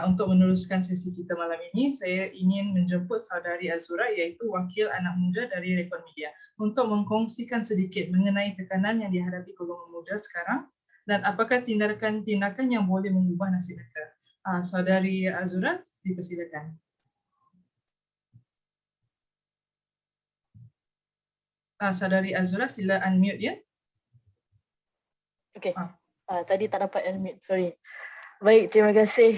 untuk meneruskan sesi kita malam ini, saya ingin menjemput saudari Azura iaitu wakil anak muda dari Rekon Media untuk mengkongsikan sedikit mengenai tekanan yang dihadapi golongan muda sekarang dan apakah tindakan-tindakan yang boleh mengubah nasib mereka. Saudari Azura, dipersilakan. Saudari Azura, sila unmute ya. Okey. Tadi tak dapat unmute, sorry. Baik, terima kasih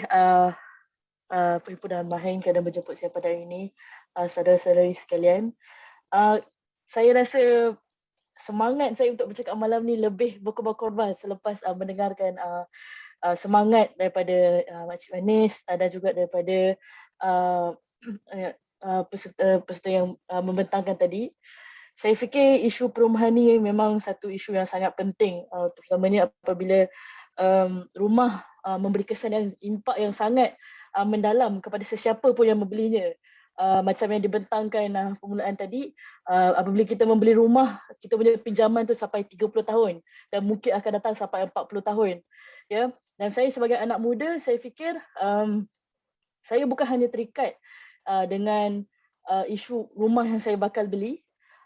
Perhimpunan Mahin kerana menjemput saya pada hari ini. Saudara-saudari sekalian, saya rasa semangat saya untuk bercakap malam ni lebih berkorban selepas mendengarkan semangat daripada Makcik Manis dan juga daripada peserta yang membentangkan tadi. Saya fikir isu perumahan ni memang satu isu yang sangat penting, terutamanya apabila rumah memberi kesan yang impak yang sangat mendalam kepada sesiapa pun yang membelinya. Macam yang dibentangkan permulaan tadi, apabila kita membeli rumah, kita punya pinjaman tu sampai 30 tahun dan mungkin akan datang sampai 40 tahun. Ya. Dan saya sebagai anak muda, saya fikir saya bukan hanya terikat dengan isu rumah yang saya bakal beli,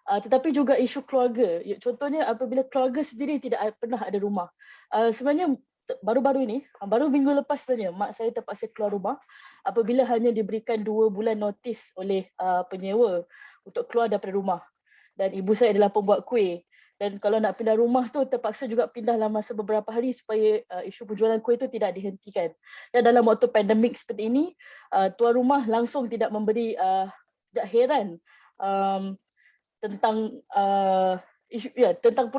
tetapi juga isu keluarga. Contohnya apabila keluarga sendiri tidak pernah ada rumah. Sebenarnya baru-baru ini, baru minggu lepas sebenarnya, mak saya terpaksa keluar rumah apabila hanya diberikan 2 bulan notis oleh penyewa untuk keluar daripada rumah. Dan ibu saya adalah pembuat kuih. Dan kalau nak pindah rumah tu terpaksa juga pindah dalam masa beberapa hari supaya isu penjualan kuih tu tidak dihentikan. Dan dalam waktu pandemik seperti ini, tuan rumah langsung tidak memberi, tidak heran tentang isu tentang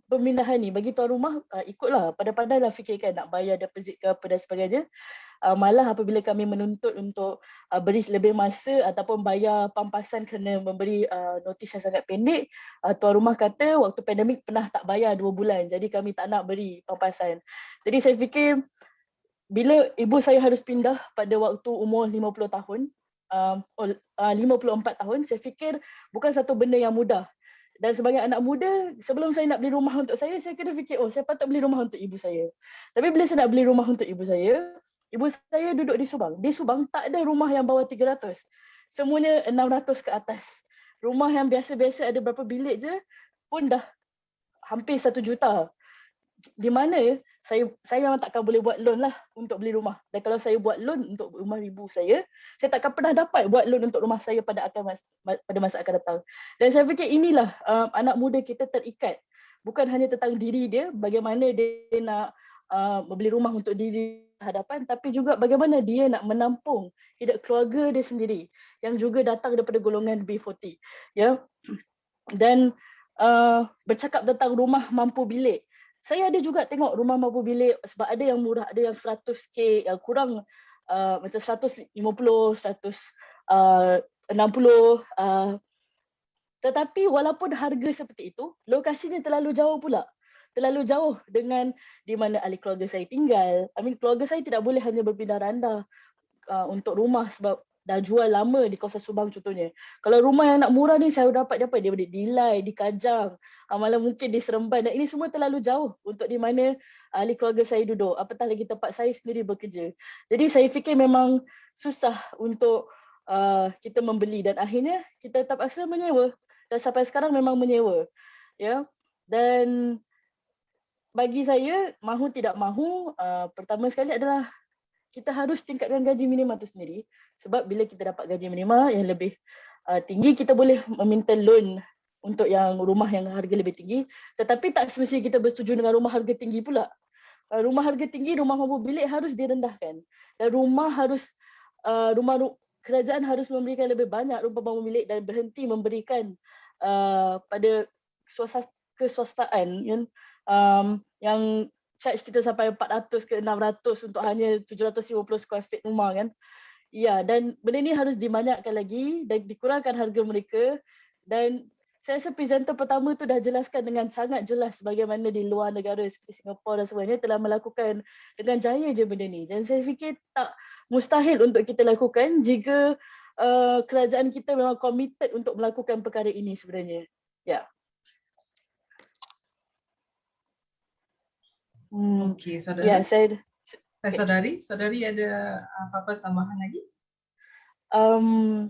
pemindahan ni. Bagi tuan rumah, ikutlah, pandai-pandailah fikirkan nak bayar deposit ke apa dan sebagainya. Malah apabila kami menuntut untuk beri lebih masa ataupun bayar pampasan kerana memberi notis yang sangat pendek, tuan rumah kata waktu pandemik pernah tak bayar 2 bulan, jadi kami tak nak beri pampasan. Jadi saya fikir bila ibu saya harus pindah pada waktu umur 50 tahun, 54 tahun, saya fikir bukan satu benda yang mudah. Dan sebagai anak muda, sebelum saya nak beli rumah untuk saya kena fikir, saya patut beli rumah untuk ibu saya. Tapi bila saya nak beli rumah untuk ibu saya duduk di Subang. Di Subang tak ada rumah yang bawah 300. Semuanya 600 ke atas. Rumah yang biasa-biasa ada berapa bilik je pun dah hampir 1 juta. Di mana saya memang takkan boleh buat loan lah untuk beli rumah. Dan kalau saya buat loan untuk rumah ibu saya takkan pernah dapat buat loan untuk rumah saya pada masa akan datang. Dan saya fikir inilah anak muda kita terikat. Bukan hanya tentang diri dia, bagaimana dia nak membeli rumah untuk diri hadapan, tapi juga bagaimana dia nak menampung hidup keluarga dia sendiri yang juga datang daripada golongan B40. Ya. Dan bercakap tentang rumah mampu bilik, saya ada juga tengok rumah mampu bilik sebab ada yang murah, ada yang 100k, yang kurang macam 150, 160. Tetapi walaupun harga seperti itu, lokasinya terlalu jauh pula. Terlalu jauh dengan di mana ahli keluarga saya tinggal. Keluarga saya tidak boleh hanya berpindah randah untuk rumah sebab dah jual lama di kawasan Subang contohnya. Kalau rumah yang nak murah ni saya dapat dia di Ilai, di Kajang, malah mungkin di Seremban, dan ini semua terlalu jauh untuk di mana ahli keluarga saya duduk, apatah lagi tempat saya sendiri bekerja. Jadi saya fikir memang susah untuk kita membeli dan akhirnya kita terpaksa menyewa, dan sampai sekarang memang menyewa. Ya. Dan bagi saya, mahu tidak mahu, pertama sekali adalah kita harus tingkatkan gaji minima itu sendiri, sebab bila kita dapat gaji minima yang lebih tinggi, kita boleh meminta loan untuk yang rumah yang harga lebih tinggi, tetapi tak semestinya kita bersetuju dengan rumah harga tinggi pula. Rumah harga tinggi, rumah mampu bilik harus direndahkan, dan kerajaan harus memberikan lebih banyak rumah mampu bilik dan berhenti memberikan pada keswastaan yang charge kita sampai 400 ke 600 untuk hanya 750 square feet rumah kan. Ya, dan benda ni harus dibanyakkan lagi dan dikurangkan harga mereka. Dan saya rasa presenter pertama tu dah jelaskan dengan sangat jelas bagaimana di luar negara seperti Singapura dan sebagainya telah melakukan dengan jaya je benda ni. Dan saya fikir tak mustahil untuk kita lakukan jika kerajaan kita memang committed untuk melakukan perkara ini sebenarnya. Ya. Okey, saudara. Ya, saya Saudari ada apa-apa tambahan lagi?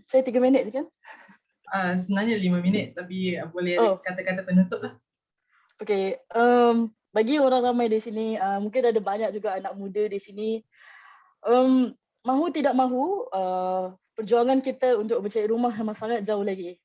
Saya 3 minit je kan? Sebenarnya 5 minit, tapi boleh ada Oh, kata-kata penutup lah. okay. Bagi orang ramai di sini, mungkin ada banyak juga anak muda di sini. Mahu tidak mahu, perjuangan kita untuk mencari rumah memang sangat jauh lagi.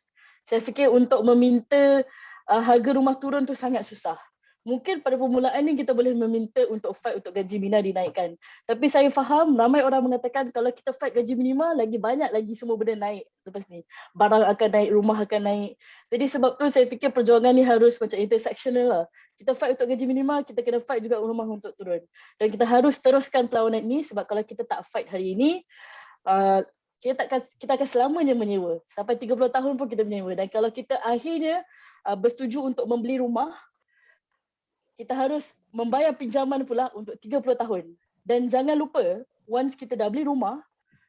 Saya fikir untuk meminta harga rumah turun tu sangat susah. Mungkin pada permulaan ni kita boleh meminta untuk fight untuk gaji minima dinaikkan. Tapi saya faham ramai orang mengatakan kalau kita fight gaji minima, lagi banyak lagi semua benda naik lepas ni. Barang akan naik, rumah akan naik. Jadi sebab tu saya fikir perjuangan ni harus macam intersectional lah. Kita fight untuk gaji minima, kita kena fight juga rumah untuk turun. Dan kita harus teruskan perlawanan ini sebab kalau kita tak fight hari ini, kita akan selamanya menyewa. Sampai 30 tahun pun kita menyewa. Dan kalau kita akhirnya bersetuju untuk membeli rumah, kita harus membayar pinjaman pula untuk 30 tahun. Dan jangan lupa, once kita dah beli rumah,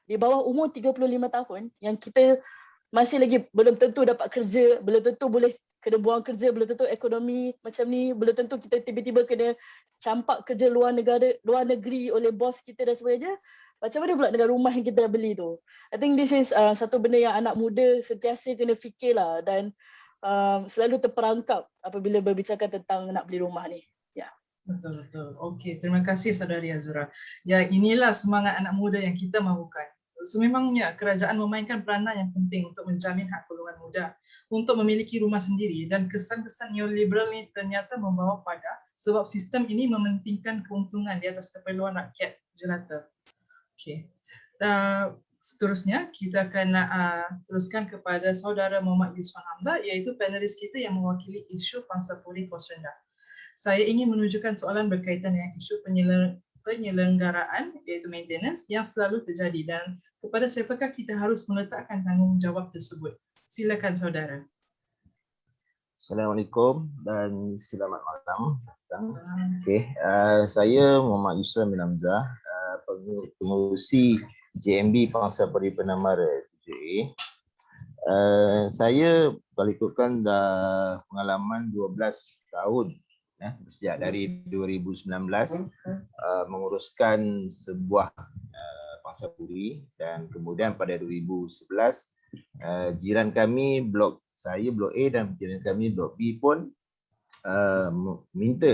di bawah umur 35 tahun, yang kita masih lagi belum tentu dapat kerja, belum tentu boleh kena buang kerja, belum tentu ekonomi macam ni, belum tentu kita tiba-tiba kena campak kerja luar negeri oleh bos kita dan sebagainya. Macam mana pula dengan rumah yang kita dah beli tu? I think this is satu benda yang anak muda sentiasa kena fikirlah dan selalu terperangkap apabila berbicara tentang nak beli rumah ni. Ya. Betul. Okey, terima kasih Saudari Azura. Ya, inilah semangat anak muda yang kita mahukan. Sememangnya kerajaan memainkan peranan yang penting untuk menjamin hak golongan muda untuk memiliki rumah sendiri, dan kesan-kesan neoliberal ini ternyata membawa pada sebab sistem ini mementingkan keuntungan di atas keperluan rakyat jelata. Okey. Seterusnya kita akan teruskan kepada Saudara Muhammad Yusman Hamzah, iaitu panelis kita yang mewakili isu pangsa puri kos rendah. Saya ingin menunjukkan soalan berkaitan dengan isu penyelenggaraan, iaitu maintenance, yang selalu terjadi dan kepada siapakah kita harus meletakkan tanggungjawab tersebut. Silakan saudara. Assalamualaikum dan selamat malam. Okay. Saya Muhammad Yusman bin Hamzah, pengurusi JMB Pangsa Puri Penamara 7A. Saya kalau ikutkan dah pengalaman 12 tahun sejak dari 2019 menguruskan sebuah pangsa puri, dan kemudian pada 2011 jiran kami blok saya blok A dan jiran kami blok B pun minta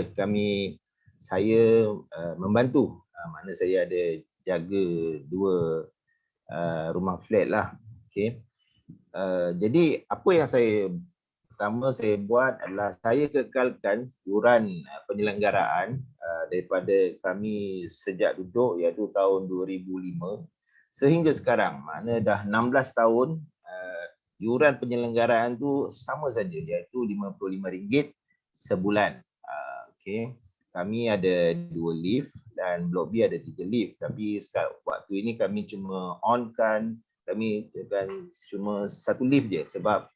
saya membantu, mana saya ada jaga 2 rumah flat lah. Okay. Jadi apa yang pertama saya buat adalah saya kekalkan yuran penyelenggaraan daripada kami sejak duduk, iaitu tahun 2005 sehingga sekarang, makna dah 16 tahun yuran penyelenggaraan tu sama saja, iaitu RM55 sebulan. Okay. Kami ada 2 lift dan blok B ada 3 lift, tapi waktu ini kami cuma kami cuma 1 lift je sebab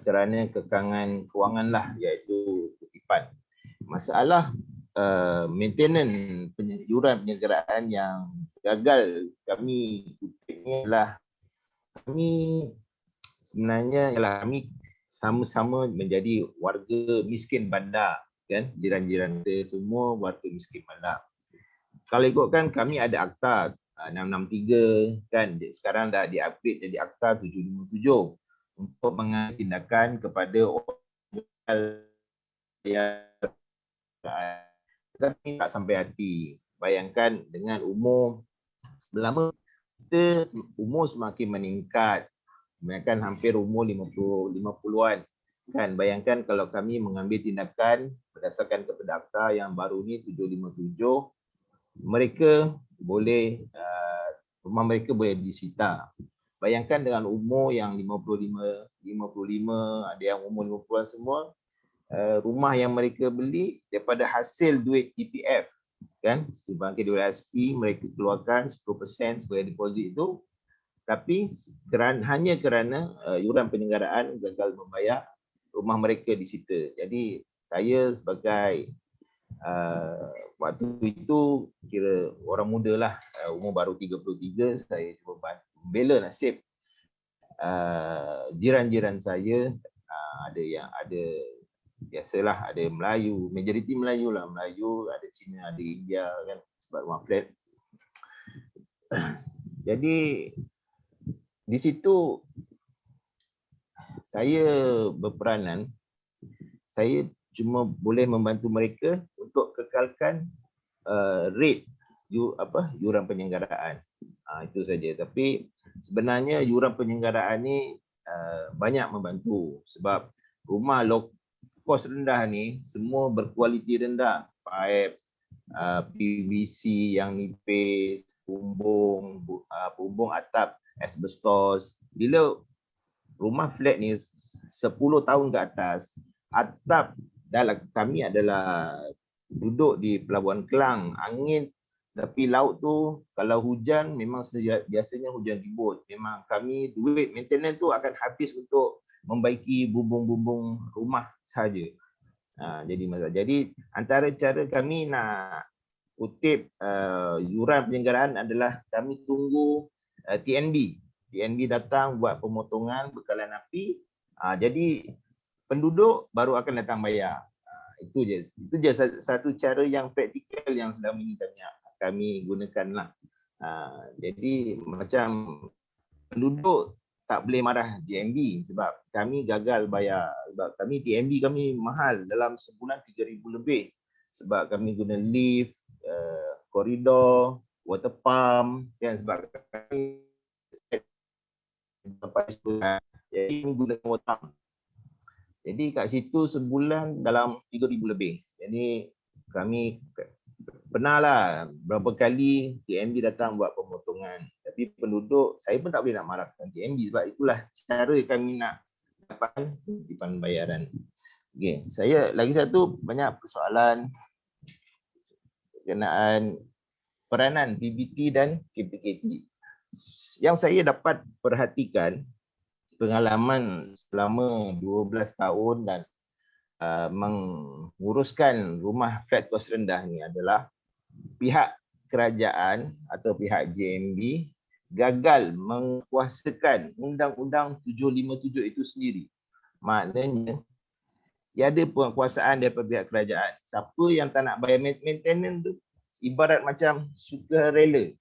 kerana kekangan kewangan lah, iaitu kutipan. Masalah maintenance yuran penyelenggaraan yang gagal kami kutip ni adalah kami sebenarnya kami sama-sama menjadi warga miskin bandar, kan? Jiran-jiran kita semua warga miskin bandar. Kalau ikutkan kami ada akta 663, kan, sekarang dah di-upgrade jadi akta 757 untuk mengambil tindakan kepada orang yang tetapi tak sampai hati. Bayangkan dengan umur lama kita umur semakin meningkat, bayangkan hampir umur 50-an, kan. Bayangkan kalau kami mengambil tindakan berdasarkan kepada akta yang baru ni 757, mereka boleh rumah mereka boleh disita. Bayangkan dengan umur yang 55, ada yang umur 50-an semua, rumah yang mereka beli daripada hasil duit EPF, kan, bangkit duit SP, mereka keluarkan 10% sebagai deposit itu, tapi hanya kerana yuran penyelenggaraan gagal membayar, rumah mereka disita. Jadi saya sebagai waktu itu kira orang muda lah, umur baru 33, saya cuba bela nasib jiran-jiran saya. Ada biasalah, ada Melayu, majoriti Melayu lah, Melayu, ada Cina, ada India, kan. sebab rumah flat. Jadi di situ saya berperanan, saya cuma boleh membantu mereka untuk kekalkan rate yuran penyelenggaraan. Itu saja. Tapi sebenarnya yuran penyelenggaraan ni banyak membantu sebab rumah low kos rendah ni semua berkualiti rendah, pipe, PVC yang nipis, bumbung atap asbestos. Bila rumah flat ni 10 tahun ke atas, atap kami adalah duduk di Pelabuhan Kelang, angin tapi laut tu kalau hujan memang biasanya hujan ribut. Memang kami duit maintenance tu akan habis untuk membaiki bumbung-bumbung rumah saja. Jadi antara cara kami nak kutip yuran penyelenggaraan adalah kami tunggu TNB. TNB datang buat pemotongan bekalan api. Jadi penduduk baru akan datang bayar. Itu je satu cara yang praktikal yang selama ini kami gunakanlah. Jadi macam penduduk tak boleh marah JMB sebab kami gagal bayar, sebab kami TNB kami mahal dalam sebulan 3,000 lebih sebab kami guna lift, koridor, water pump kan, sebab kami sampai sebulan. Jadi kami gunakan water pump. Jadi kat situ sebulan dalam 3,000 lebih. Jadi kami pernah lah berapa kali TNB datang buat pemotongan. Tapi penduduk, saya pun tak boleh nak marahkan TNB sebab itulah cara kami nak dapat kutipan bayaran. Okay. Saya lagi satu banyak persoalan berkenaan peranan PBT dan KPKT. Yang saya dapat perhatikan pengalaman selama 12 tahun dan menguruskan rumah flat kos rendah ni adalah pihak kerajaan atau pihak JMB gagal menguasakan Undang-Undang 757 itu sendiri. Maknanya tiada penguasaan daripada pihak kerajaan. Siapa yang tak nak bayar maintenance tu ibarat macam sukarela.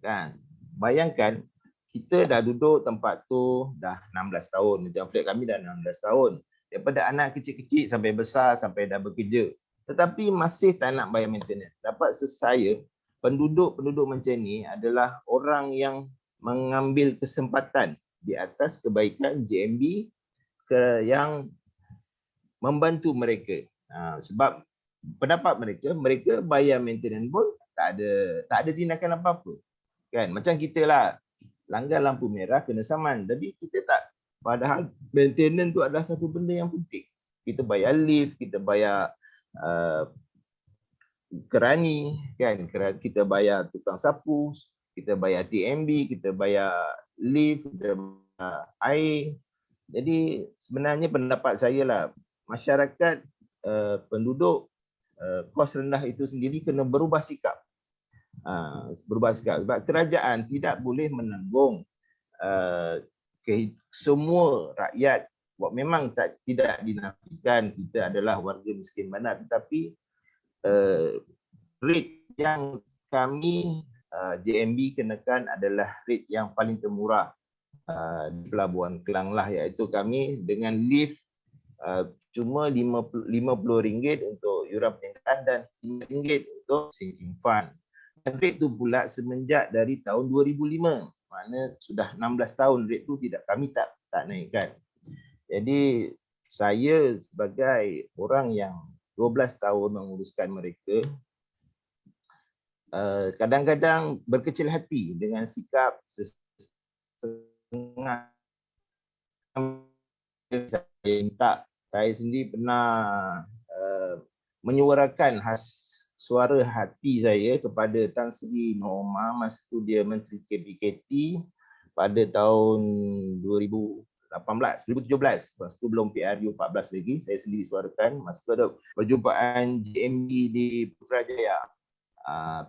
Kan? Bayangkan kita dah duduk tempat tu dah 16 tahun. Macam flat kami dah 16 tahun. Daripada anak kecil-kecil sampai besar, sampai dah bekerja. Tetapi masih tak nak bayar maintenance. Dapat saya, penduduk-penduduk macam ni adalah orang yang mengambil kesempatan di atas kebaikan JMB yang membantu mereka. Sebab pendapat mereka bayar maintenance pun tak ada tindakan apa-apa. Kan? Macam kita lah, langgar lampu merah kena saman. Tapi kita tak. Padahal maintenance tu adalah satu benda yang penting. Kita bayar lift, kita bayar kerani, kan? Kita bayar tukang sapu, kita bayar TMB, kita bayar lift, kita bayar air. Jadi sebenarnya pendapat saya lah, masyarakat penduduk kos rendah itu sendiri kena berubah sikap. Sebab kerajaan tidak boleh menanggung semua rakyat. Memang tidak dinafikan kita adalah warga miskin bandar, tetapi rate yang kami JMB kenakan adalah rate yang paling termurah di Pelabuhan Kelang lah, iaitu kami dengan lift cuma RM50 untuk yuran penyelenggaraan dan RM5 untuk sinking fund. Dan rate tu pula semenjak dari tahun 2005. Makna sudah 16 tahun rate tu kami tak naikkan. Jadi saya sebagai orang yang 12 tahun menguruskan mereka, kadang-kadang berkecil hati dengan sikap setengah. Saya sendiri pernah menyuarakan suara hati saya kepada Tan Sri Norma masa itu dia Menteri KPKT pada tahun 2017. Masa itu belum PRU 14 lagi. Saya sendiri suarakan. Masa itu ada perjumpaan JMB di Putrajaya,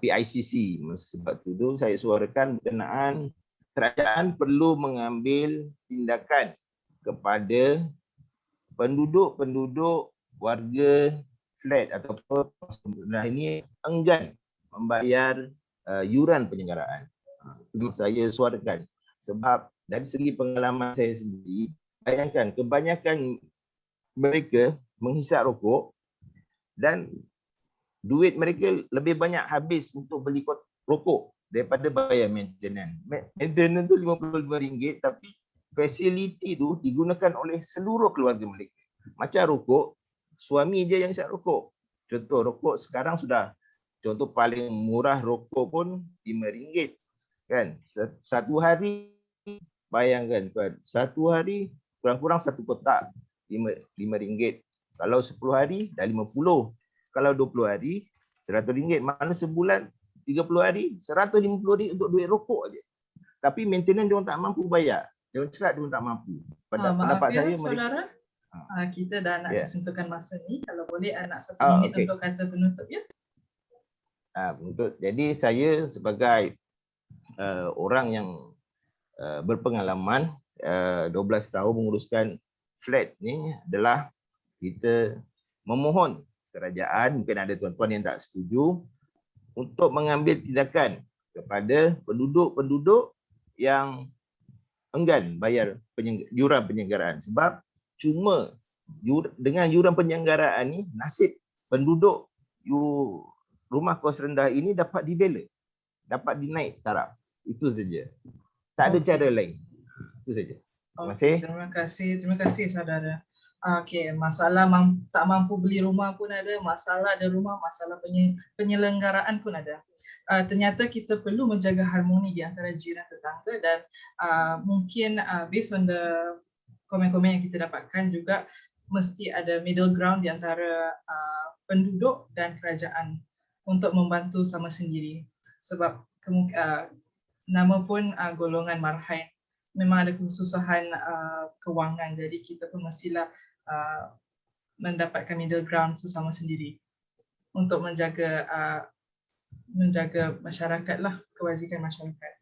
PICC. Sebab itu saya suarakan berkenaan kerajaan perlu mengambil tindakan kepada penduduk-penduduk warga flat ataupun ini enggan membayar yuran penyelenggaraan. Itu saya suarakan. Sebab dari segi pengalaman saya sendiri, bayangkan kebanyakan mereka menghisap rokok dan duit mereka lebih banyak habis untuk beli rokok daripada bayar maintenance. Maintenance tu RM55 tapi fasiliti tu digunakan oleh seluruh keluarga mereka. Macam rokok, suami je yang hisap rokok. Contoh rokok sekarang sudah, contoh paling murah rokok pun RM5 kan. Satu hari, bayangkan tuan, satu hari kurang-kurang satu kotak RM5. Kalau 10 hari dah 50. Kalau 20 hari RM100. Mana sebulan 30 hari RM150 untuk duit rokok aje. Tapi maintenance dia orang tak mampu bayar. Dia orang cakap dia orang tak mampu. Pendapat saya saudara, kita dah nak kesuntukan masa ni. Kalau boleh anak 1 minit okay. untuk kata penutup ya. Penutup. Jadi saya sebagai orang yang berpengalaman 12 tahun menguruskan flat ni adalah kita memohon kerajaan, mungkin ada tuan-tuan yang tak setuju, untuk mengambil tindakan kepada penduduk-penduduk yang enggan bayar yuran penyelenggaraan. Sebab cuma dengan yuran penyelenggaraan ni nasib penduduk rumah kos rendah ini dapat dibela, dapat dinaik taraf. Itu saja. Tak ada cara lain. Itu saja. Terima kasih. Terima kasih saudara. Okey, masalah tak mampu beli rumah pun ada, masalah ada rumah, masalah penyelenggaraan pun ada. Ternyata kita perlu menjaga harmoni di antara jiran tetangga dan mungkin based on the komen-komen yang kita dapatkan juga mesti ada middle ground di antara penduduk dan kerajaan untuk membantu sama sendiri. Sebab nama pun golongan marhain, memang ada kesusahan kewangan, jadi kita pun mestilah mendapatkan middle ground sesama sendiri untuk menjaga masyarakat lah, kewajikan masyarakat.